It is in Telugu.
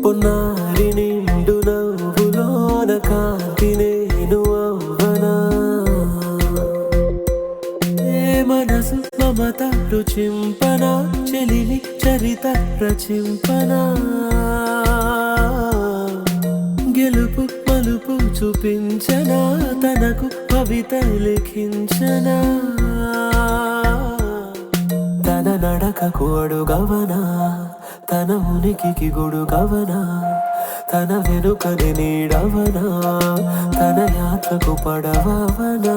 పొన్నారి నిండు నవ్వులోన కాంతి నేను అవ్వనా ఏ మనసు మమత రుచింపనా చెలిమి చరిత రచింపనా గెలుపు మలుపు చూపించనా తనకు కవిత లిఖించనా తన నడకకు అడుగవనా తన ఉనికికి గొడుగవనా తన వెనుకని నీడవనా తన యాత్రకు పడవవనా